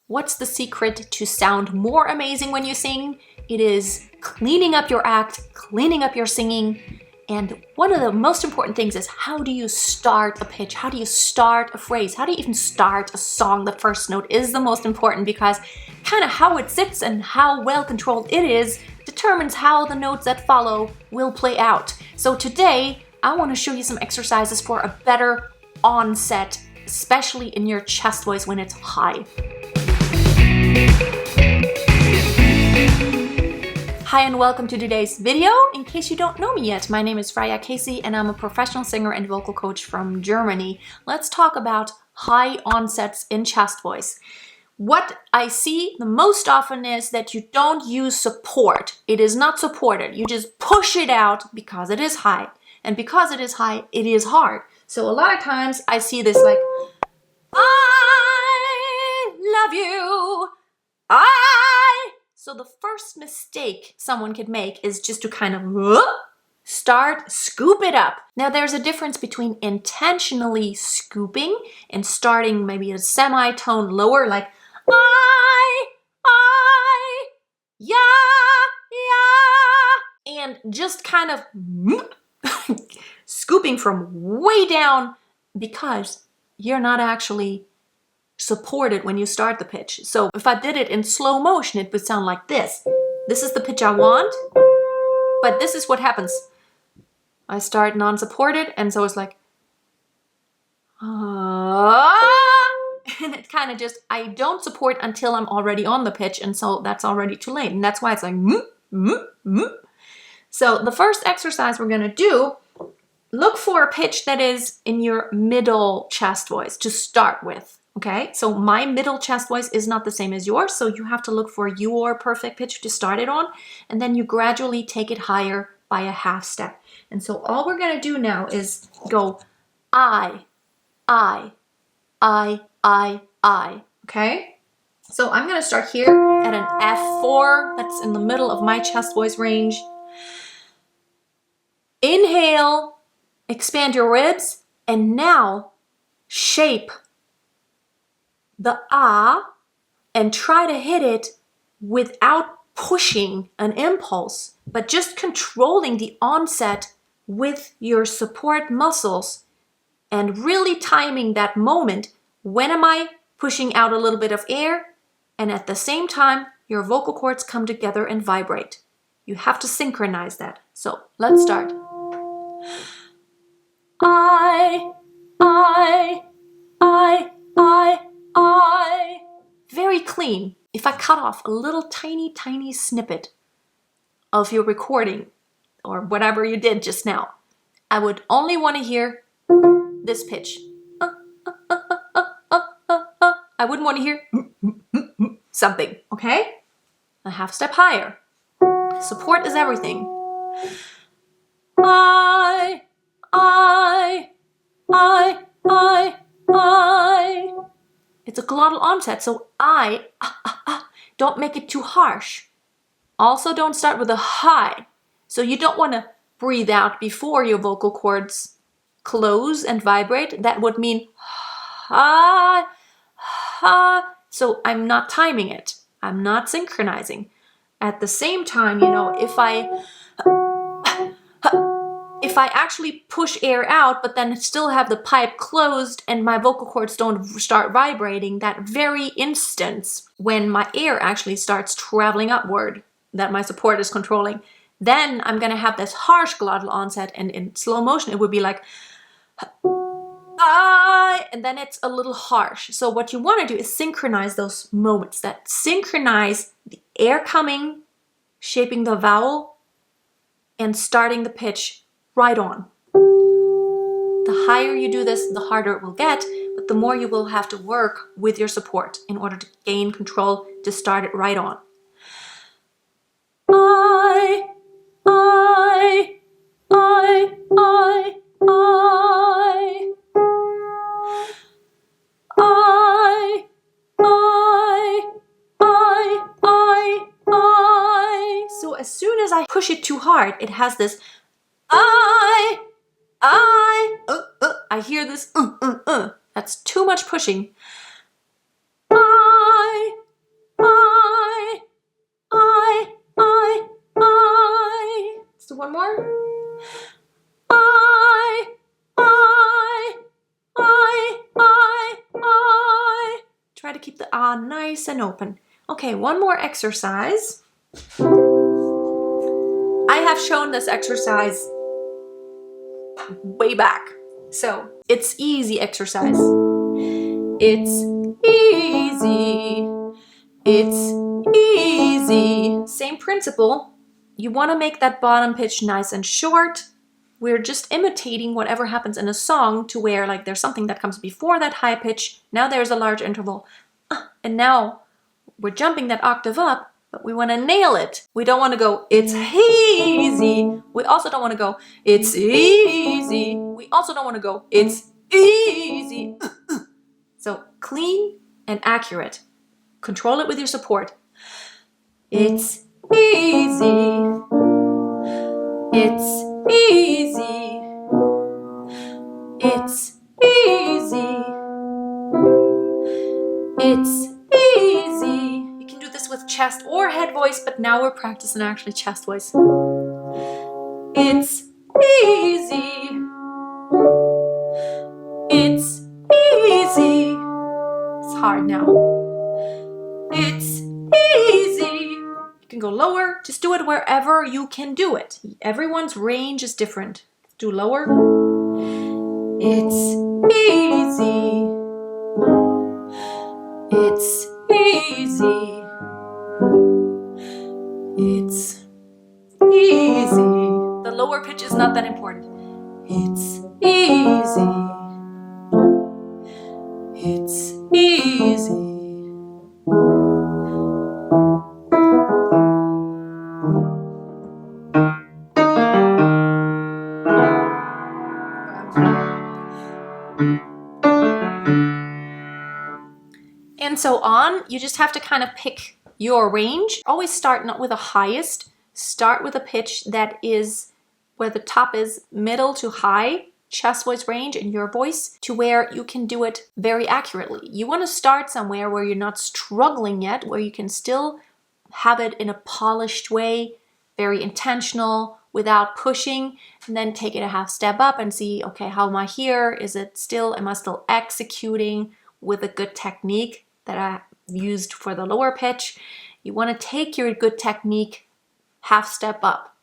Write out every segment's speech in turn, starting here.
What's the secret to sound more amazing when you sing? It is cleaning up your act, cleaning up your singing. And one of the most important things is, how do you start a pitch? How do you start a phrase? How do you even start a song? The first note is the most important, because kind of how it sits and how well controlled it is determines how the notes that follow will play out. So today, I want to show you some exercises for a better onset, especially in your chest voice when it's high. Hi and welcome to today's video. In case you don't know me yet, my name is Freya and I'm a professional singer and vocal coach from Germany. Let's talk about high onsets in chest voice. What I see the most often is that you don't use support. It is not supported. You just push it out because it is high. And because it is high, it is hard. So a lot of times I see this like, I love you. So the first mistake someone could make is just to kind of scoop it up. Now there's a difference between intentionally scooping and starting maybe a semitone lower, like yeah, and just kind of scooping from way down, because you're not actually supported when you start the pitch. So if I did it in slow motion, it would sound like this. This is the pitch I want, but this is what happens. I start non-supported, and so it's like, and it kind of just, I don't support until I'm already on the pitch, and so that's already too late. And that's why it's like, So the first exercise we're gonna do, look for a pitch that is in your middle chest voice to start with. Okay, so my middle chest voice is not the same as yours, so you have to look for your perfect pitch to start it on, and then you gradually take it higher by a half step. And so all we're gonna do now is go I, okay? So I'm gonna start here at an F4, that's in the middle of my chest voice range. Inhale, expand your ribs, and now shape the and try to hit it without pushing an impulse, but just controlling the onset with your support muscles and really timing that moment. When am I pushing out a little bit of air? And at the same time, your vocal cords come together and vibrate. You have to synchronize that. So let's start. Very clean. If I cut off a little tiny snippet of your recording or whatever you did just now, I would only want to hear this pitch. I wouldn't want to hear something, okay? A half step higher. Support is everything. It's a glottal onset, so don't make it too harsh. Also, don't start with a high. So you don't want to breathe out before your vocal cords close and vibrate. That would mean ha. So I'm not timing it. I'm not synchronizing. At the same time, you know, if I actually push air out, but then still have the pipe closed and my vocal cords don't start vibrating, that very instance when my air actually starts traveling upward, that my support is controlling, then I'm gonna have this harsh glottal onset, and in slow motion it would be like, and then it's a little harsh. So what you wanna do is synchronize those moments, that synchronize the air coming, shaping the vowel, and starting the pitch right on. The higher you do this, the harder it will get, but the more you will have to work with your support in order to gain control to start it right on. So as soon as I push it too hard, it has this I hear this That's too much pushing. I more. I. Try to keep the ah nice and open. Okay, one more exercise. I have shown this exercise way back. So, it's easy exercise. It's easy. It's easy. Same principle. You want to make that bottom pitch nice and short. We're just imitating whatever happens in a song to where like there's something that comes before that high pitch. Now there's a large interval. And now we're jumping that octave up, but we want to nail it. We don't want to go, it's easy. We also don't want to go, it's easy. We also don't want to go, it's easy. So clean and accurate. Control it with your support. It's easy. It's easy. It's easy. It's easy. You can do this with chest or head voice, but now we're practicing actually chest voice. It's easy. It's easy. It's hard now. It's easy. You can go lower. Just do it wherever you can do it. Everyone's range is different. Do lower. It's easy. It's easy. It's easy. The lower pitch is not that important. It's easy. It's easy. And so on. You just have to kind of pick your range. Always start not with the highest. Start with a pitch that is where the top is middle to high, chest voice range in your voice, to where you can do it very accurately. You want to start somewhere where you're not struggling yet, where you can still have it in a polished way, very intentional, without pushing, and then take it a half step up and see, okay, how am I here? Am I still executing with a good technique that I used for the lower pitch? You want to take your good technique half step up.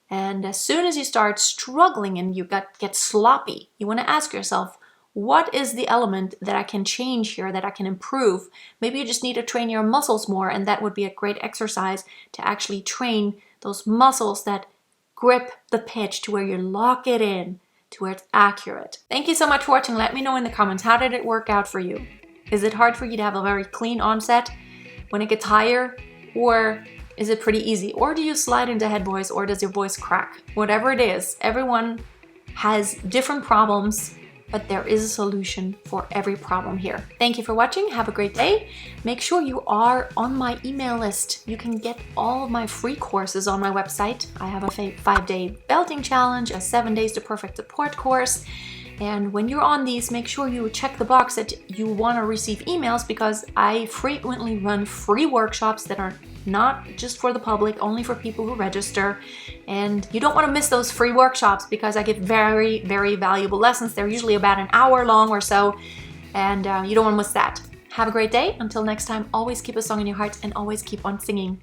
And as soon as you start struggling and you get sloppy, you want to ask yourself, what is the element that I can change here, that I can improve? Maybe you just need to train your muscles more, and that would be a great exercise to actually train those muscles that grip the pitch to where you lock it in, to where it's accurate. Thank you so much for watching. Let me know in the comments, how did it work out for you? Is it hard for you to have a very clean onset when it gets higher? Or is it pretty easy? Or do you slide into head voice, or does your voice crack? Whatever it is, everyone has different problems, but there is a solution for every problem here. Thank you for watching. Have a great day. Make sure you are on my email list. You can get all of my free courses on my website. I have a 5-day belting challenge, a 7 days to perfect support course. And when you're on these, make sure you check the box that you want to receive emails, because I frequently run free workshops that are not just for the public, only for people who register. And you don't want to miss those free workshops, because I give very, very valuable lessons. They're usually about an hour long or so, and you don't want to miss that. Have a great day. Until next time, always keep a song in your heart and always keep on singing.